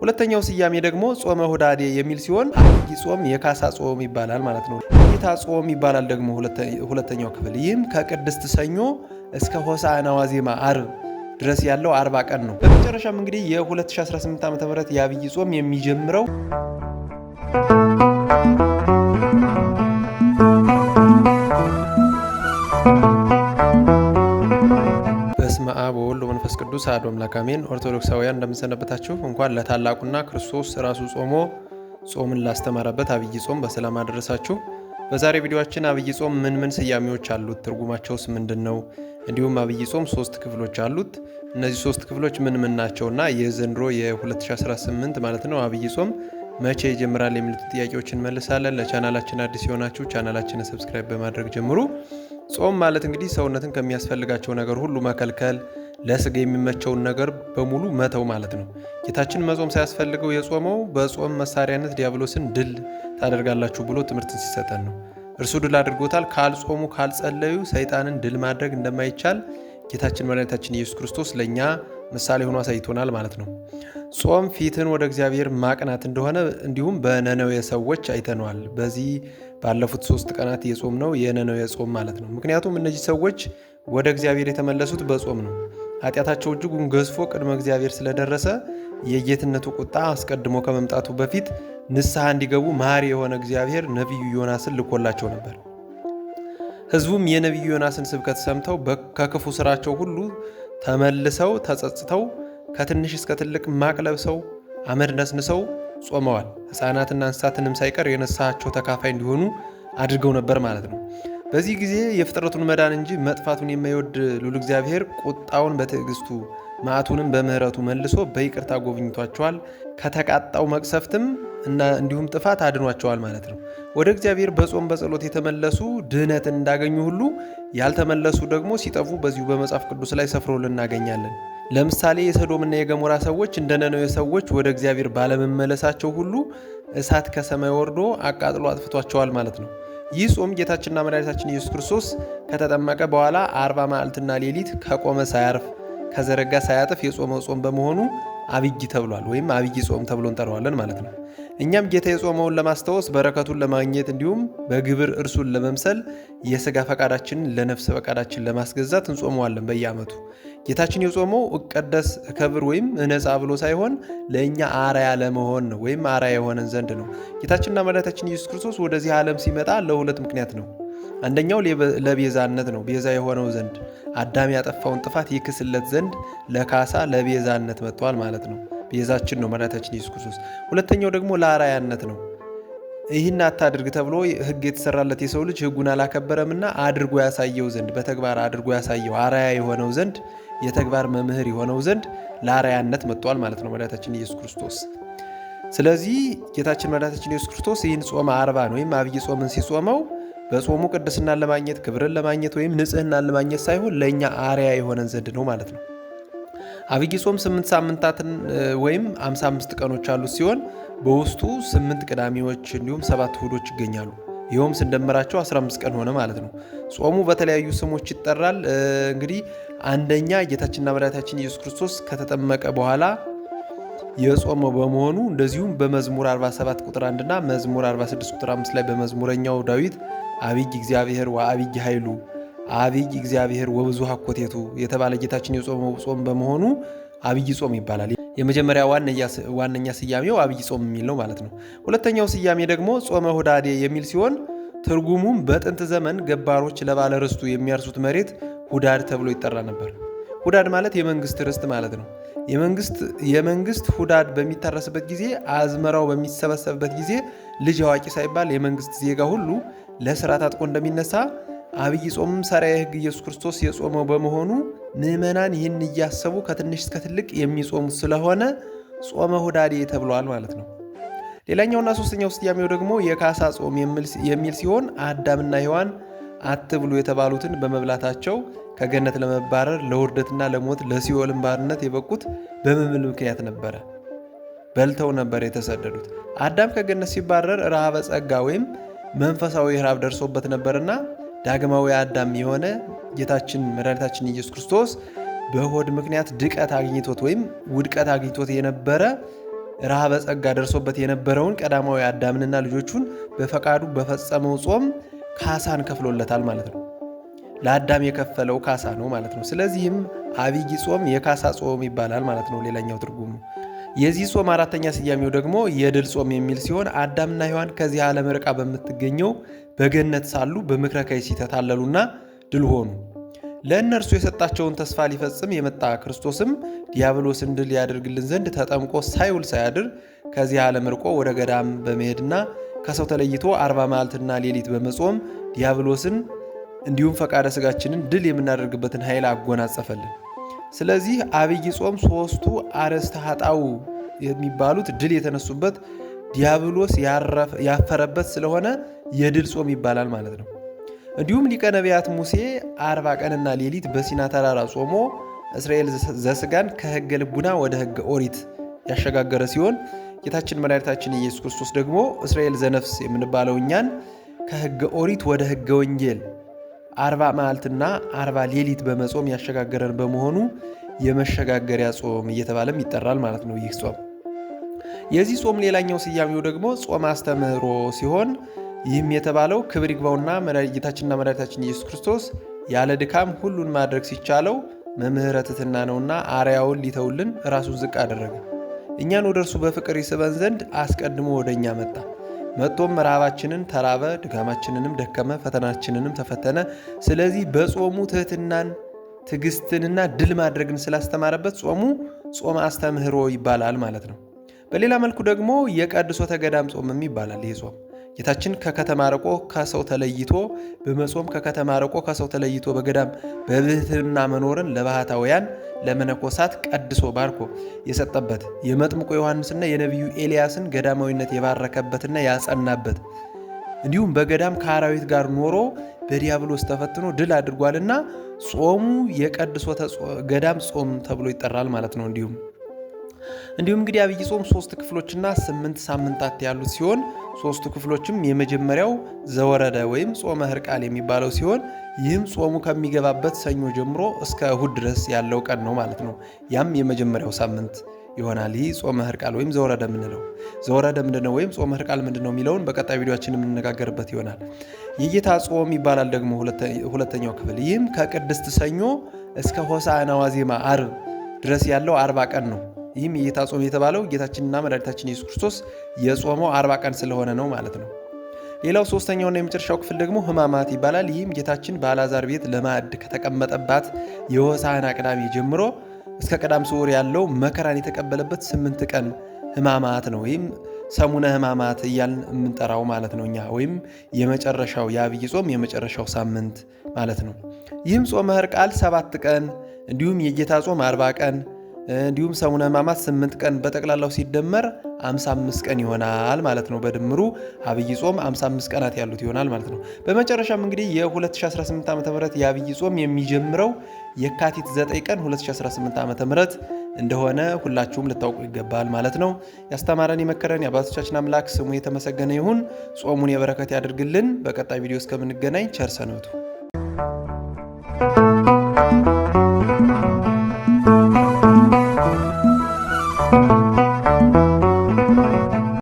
ሁለተኛው ስያሜ ደግሞ ጾመ ሁዳዴ የሚል ሲሆን አብይ ጾም የካሳ ጾም ይባላል ማለት ነው። የጌታ ጾም ይባላል ደግሞ ሁለተኛው ክፍል። ይህም ከቅድስት ሰኞ እስከ ሆሳዕና ዋዜማ ዓርብ ድረስ ያለው 40 ቀን ነው። በመጨረሻም እንግዲህ የ2018 ዓ.ም የአብይ ጾም የሚጀምረው በስመ አብ ወወልድ ወመንፈስ ቅዱስ አሐዱ አምላክ አሜን። ኦርቶዶክሳውያን እንደምንሰነበታችሁ። እንኳን ለታላቁና ክርስቶስ ራሱ ጾሞ ጾምን ላስተማረበት አብይ ጾም በሰላም አደረሳችሁ። በዛሬ ቪዲዮአችን አብይ ጾም ምን ስያሜዎች አሉት፣ ትርጉማቸውስ ምንድነው? እንዲሁም አብይ ጾም 3 ክፍሎች አሉት። እነዚህ 3 ክፍሎች ምን ናቸውና የዘንድሮ የ2018 ማለት ነው አብይ ጾም መቼ ይጀምራል የሚሉት ጥያቄዎችን እንመልሳለን። ለቻናላችን አዲስ የሆናችሁ ቻናላችንን ሰብስክራይብ በማድረግ ጀምሩ። ጾም ማለት እንግዲህ ሰውነትን ከሚያስፈልጋቸው ነገር ሁሉ መከልከል፣ ለስጋ የሚመቸውን ነገር በሙሉ መተው ማለት ነው። ጌታችን መጾም ሳያስፈልገው የጾመው በጾም መሳሪያነት ዲያብሎስን ድል ታደርጋላችሁ ብሎ ትምህርትን ሲሰጠን ነው። እርሱ ድል አድርጎታል። ካልጾሙ ካልጸለዩ ሰይጣንን ድል ማድረግ እንደማይቻል ጌታችን መድኃኒታችን ኢየሱስ ክርስቶስ ለእኛ ምሳሌ ሆኖ አሳይቶናል ማለት ነው። ጾም ፊትን ወደ እግዚአብሔር ማቅናት እንደሆነ እንዲሁም በነነዌ ሰዎች አይተነዋል። በዚህ ባለፉት 3 ቀናት የጾም ነው የነነዌ ጾም ማለት ነው። ምክንያቱም እነዚህ ሰዎች ወደ እግዚአብሔር የተመለሱት በጾም ነው። ኃጢአታቸው እጅጉን ገዝፎ ቅድመ እግዚአብሔር ስለደረሰ የጌትነቱ ቁጣ አስቀድሞ ከመምጣቱ በፊት ንስሐ እንዲገቡ መሐሪ የሆነ እግዚአብሔር ነቢዩ ዮናስን ልኮላቸው ነበር። ሕዝቡም የነቢዩ ዮናስን ስብከት ሰምተው ከክፉ ስራቸው ሁሉ ተመልሰው ተጸጽተው ከትንሽ እስከ ትልቅ ማቅ ለብሰው አመድ ነስንሰው ጾመዋል። ሕፃናትና እንስሳትንም ሳይቀር የንስሐቸው ተካፋይ እንዲሆኑ አድርገው ነበር ማለት ነው። በዚህ ጊዜ የፍጥረቱን መዳን እንጂ መጥፋቱን የማይወድ ልዑል እግዚአብሔር ቁጣውን በትዕግስቱ መዓቱንም በምሕረቱ መልሶ በይቅርታ ጎብኝቷቸዋል። ከተቃጣው መቅሰፍትም እና እንዲሁም ጥፋት አድኗቸዋል ማለት ነው። ወደ እግዚአብሔር በጾም በጸሎት የተመለሱ ድህነትን እንዳገኙ ሁሉ ያልተመለሱ ደግሞ ሲጠፉ በዚሁ በመጽሐፍ ቅዱስ ላይ ሰፍሮልን እናገኛለን። ለምሳሌ የሰዶምና የገሞራ ሰዎች እንደ ነነዌ ሰዎች ወደ እግዚአብሔር ባለመመለሳቸው ሁሉ እሳት ከሰማይ ወርዶ አቃጥሎ አጥፍቷቸዋል ማለት ነው። ይህ ጾም ጌታችንና መድኃኒታችን ኢየሱስ ክርስቶስ ከተጠመቀ በኋላ 40 መዓልትና ሌሊት ከቆመ ሳያርፍ ከዘረጋ ሳያጥፍ የጾመው ጾም በመሆኑ አብይ ተብሏል፣ ወይም አብይ ጾም ተብሎ እንጠራዋለን ማለት ነው። እኛም ጌታ የጾመውን ለማስታወስ በረከቱን ለማግኘት እንዲሁም በግብር እርሱን ለመምሰል የሥጋ ፈቃዳችንን ለነፍስ ፈቃዳችን ለማስገዛት እንጾመዋለን በየዓመቱ። ጌታችን የጾመው እቀደስ እከብር ወይም እነጻ ብሎ ሳይሆን ለእኛ አርአያ ለመሆን ነው፣ ወይም አርአያ የሆነን ዘንድ ነው። ጌታችንና መድኃኒታችን ኢየሱስ ክርስቶስ ወደዚህ ዓለም ሲመጣ ለ2 ምክንያት ነው። አንደኛው ለቤዛነት ነው፣ ቤዛ የሆነው ዘንድ አዳም ያጠፋውን ጥፋት ይክስለት ዘንድ ለካሳ ለቤዛነት መጥቷል ማለት ነው። ቤዛችን ነው መድኃኒታችን ኢየሱስ ክርስቶስ። ሁለተኛው ደግሞ ለአርአያነት ነው። ይህን አታድርግ ተብሎ ሕግ የተሰራለት የሰው ልጅ ሕጉን አላከበረምና አድርጎ ያሳየው ዘንድ በተግባር አድርጎ ያሳየው አርአያ የሆነው ዘንድ የተግባር መምህር የሆነው ዘንድ ለአርአያነት መጥቷል ማለት ነው መድኃኒታችን ኢየሱስ ክርስቶስ። ስለዚህ ጌታችን መድኃኒታችን ኢየሱስ ክርስቶስ ይህን ጾመ አርባን ወይም አብይ ጾምን ሲጾመው በጾሙ ቅድስናን ለማግኘት ክብርን ለማግኘት ወይም ንጽህናን ለማግኘት ሳይሆን ለእኛ አርአያ የሆነን ዘንድ ነው ማለት ነው። አብይ ጾም 8 ሳምንታትን ወይም 55 ቀኖች ያሉት ሲሆን በውስጡ 8 ቅዳሜዎች እንዲሁም 7 እሁዶች ይገኛሉ። ይኸውም ስንደምራቸው 15 ቀን ሆነ ማለት ነው። ጾሙ በተለያዩ ስሞች ይጠራል። እንግዲህ አንደኛ ጌታችንና መድኃኒታችን ኢየሱስ ክርስቶስ ከተጠመቀ በኋላ የጾመው በመሆኑ እንደዚሁም በመዝሙር 47 ቁጥር 1 እና መዝሙር 46 ቁጥር 5 ላይ በመዝሙረኛው ዳዊት አብይ እግዚአብሔር ወአብይ ኃይሉ አብይ እግዚአብሔር ወብዙ ሀኮቴቱ የተባለ ጌታችን የጾመው ጾም በመሆኑ አብይ ጾም ይባላል። የመጀመሪያ ዋነኛ ስያሜው አብይ ጾም የሚል ነው ማለት ነው። ሁለተኛው ስያሜ ደግሞ ጾመ ሁዳዴ የሚል ሲሆን ትርጉሙም በጥንት ዘመን ገባሮች ለባለ ርስቱ የሚያርሱት መሬት ሁዳድ ተብሎ ይጠራ ነበር። ሁዳድ ማለት የመንግስት ርስት ማለት ነው። የመንግስት ሁዳድ በሚታረስበት ጊዜ አዝመራው በሚሰበሰብበት ጊዜ ልጅ አዋቂ ሳይባል የመንግስት ዜጋ ሁሉ ለስራ ታጥቆ እንደሚነሳ አብይ ጾምም ሰራየ ሕግ ኢየሱስ ክርስቶስ የጾመው በመሆኑ ምዕመናን ይህን እያሰቡ ከትንሽ እስከ ትልቅ የሚጾሙት ስለሆነ ጾመ ሁዳዴ ተብሏል ማለት ነው። ሌላኛውና ሶስተኛው ስያሜው ደግሞ የካሳ ጾም የሚል ሲሆን አዳምና ሔዋን አትብሉ የተባሉትን በመብላታቸው ከገነት ለመባረር ለውርደትና ለሞት ለሲኦልም ባርነት የበቁት በምን ምክንያት ነበረ? በልተው ነበር የተሰደዱት። አዳም ከገነት ሲባረር ረሃበ ጸጋ ወይም መንፈሳዊ ረሃብ ደርሶበት ነበርና ዳግማዊ አዳም የሆነ ጌታችን መድኃኒታችን ኢየሱስ ክርስቶስ በሆድ ምክንያት ድቀት አግኝቶት ወይም ውድቀት አግኝቶት የነበረ ረሃበ ጸጋ ደርሶበት የነበረውን ቀዳማዊ አዳምንና ልጆቹን በፈቃዱ በፈጸመው ጾም ካሳን ከፍሎለታል ማለት ነው። ለአዳም የከፈለው ካሳ ነው ማለት ነው። ስለዚህም አብይ ጾም የካሳ ጾም ይባላል ማለት ነው። ሌላኛው ትርጉሙ የዚህ ጾም አራተኛ ስያሜው ደግሞ የድል ጾም የሚል ሲሆን አዳምና ሔዋን ከዚህ ዓለም ርቃ በምትገኘው በገነት ሳሉ በምክረ ከይሲ ተታለሉና ድል ሆኑ። ለእነርሱ የሰጣቸውን ተስፋ ሊፈጽም የመጣ ክርስቶስም ዲያብሎስን ድል ያደርግልን ዘንድ ተጠምቆ ሳይውል ሳያድር ከዚህ ዓለም ርቆ ወደ ገዳም በመሄድና ከሰው ተለይቶ 40 መዓልትና ሌሊት በመጾም ዲያብሎስን እንዲሁም ፈቃደ ሥጋችንን ድል የምናደርግበትን ኃይል አጎናጸፈልን። ስለዚህ አብይ ጾም ሦስቱ አርእስተ ኃጣውእ የሚባሉት ድል የተነሱበት ዲያብሎስ ያፈረበት ስለሆነ የድል ጾም ይባላል ማለት ነው። እንዲሁም ሊቀ ነቢያት ሙሴ 40 ቀንና ሌሊት በሲና ተራራ ጾሞ እስራኤል ዘሥጋን ከሕገ ልቡና ወደ ሕገ ኦሪት ያሸጋገረ ሲሆን ጌታችን መድኃኒታችን ኢየሱስ ክርስቶስ ደግሞ እስራኤል ዘነፍስ የምንባለው እኛን ከሕገ ኦሪት ወደ ሕገ ወንጌል 40 መዓልትና 40 ሌሊት በመጾም ያሸጋገረን በመሆኑ የመሸጋገሪያ ጾም እየተባለም ይጠራል ማለት ነው ይህ ጾም። የዚህ ጾም ሌላኛው ስያሜው ደግሞ ጾመ አስተምህሮ ሲሆን ይህም የተባለው ክብር ይግባውና ጌታችንና መድኃኒታችን ኢየሱስ ክርስቶስ ያለ ድካም ሁሉን ማድረግ ሲቻለው መምህረ ትሕትና ነውና አርያውን ሊተውልን ራሱን ዝቅ አደረገ። እኛን ወደ እርሱ በፍቅር ይስበን ዘንድ አስቀድሞ ወደ እኛ መጣ። መጥቶም ረሃባችንን ተራበ፣ ድካማችንንም ደከመ፣ ፈተናችንንም ተፈተነ። ስለዚህ በጾሙ ትሕትናን ትዕግስትንና ድል ማድረግን ስላስተማረበት ጾሙ ጾመ አስተምህሮ ይባላል ማለት ነው። በሌላ መልኩ ደግሞ የቀድሶተ ገዳም ጾምም ይባላል። ይህ ጾም ጌታችን ከከተማ ርቆ ከሰው ተለይቶ በመጾም ከከተማ ርቆ ከሰው ተለይቶ በገዳም በብሕትውና መኖርን ለባሕታውያን ለመነኮሳት ቀድሶ ባርኮ የሰጠበት የመጥምቁ ዮሐንስና የነቢዩ ኤልያስን ገዳማዊነት የባረከበትና ያጸናበት እንዲሁም በገዳም ከአራዊት ጋር ኖሮ በዲያብሎስ ተፈትኖ ድል አድርጓልና ጾሙ የቀድሶተ ገዳም ጾም ተብሎ ይጠራል ማለት ነው። እንዲሁም እንግዲህ አብይ ጾም 3 ክፍሎችና 8 ሳምንታት ያሉት ሲሆን ሶስቱ ክፍሎችም የመጀመሪያው ዘወረደ ወይም ጾመ ሕርቃል የሚባለው ሲሆን ይህም ጾሙ ከሚገባበት ሰኞ ጀምሮ እስከ እሁድ ድረስ ያለው ቀን ነው ማለት ነው። ያም የመጀመሪያው ሳምንት ይሆናል። ይህ ጾመ ሕርቃል ወይም ዘወረደ ምንለው። ዘወረደ ምንድነው ወይም ጾመ ሕርቃል ምንድነው የሚለውን በቀጣይ ቪዲዮአችን የምንነጋገርበት ይሆናል። የጌታ ጾም ይባላል ደግሞ ሁለተኛው ክፍል። ይህም ከቅድስት ሰኞ እስከ ሆሳዕና ዋዜማ ዓርብ ድረስ ያለው 40 ቀን ነው። ይህም የጌታ ጾም የተባለው ጌታችንና መድኃኒታችን ኢየሱስ ክርስቶስ የጾመው 40 ቀን ስለሆነ ነው ማለት ነው። ሌላው ሶስተኛውና የመጨረሻው ክፍል ደግሞ ሕማማት ይባላል። ይህም ጌታችን በአልዓዛር ቤት ለማዕድ ከተቀመጠባት የሆሳዕና ቅዳሜ ጀምሮ እስከ ቀዳም ስዑር ያለው መከራን የተቀበለበት 8 ቀን ሕማማት ነው። ይህም ሰሙነ ሕማማት እያልን የምንጠራው ማለት ነው እኛ ወይም የመጨረሻው የአብይ ጾም የመጨረሻው ሳምንት ማለት ነው። ይህም ጾመ ሕርቃል 7 ቀን እንዲሁም የጌታ ጾም 40 ቀን እንዲሁም ሰሙነ ሕማማት 8 ቀን በጠቅላላው ሲደመር 55 ቀን ይሆናል ማለት ነው። በድምሩ አብይ ጾም 55 ቀናት ያሉት ይሆናል ማለት ነው። በመጨረሻም እንግዲህ የ2018 ዓ.ም የአብይ ጾም የሚጀምረው የካቲት 9 ቀን 2018 ዓ.ም እንደሆነ ሁላችሁም ልታውቁ ይገባል ማለት ነው። ያስተማረን የመከረን የአባቶቻችን አምላክ ስሙ የተመሰገነ ይሁን። ጾሙን የበረከት ያድርግልን። በቀጣይ ቪዲዮ እስከምንገናኝ ቸር ሰንብቱ።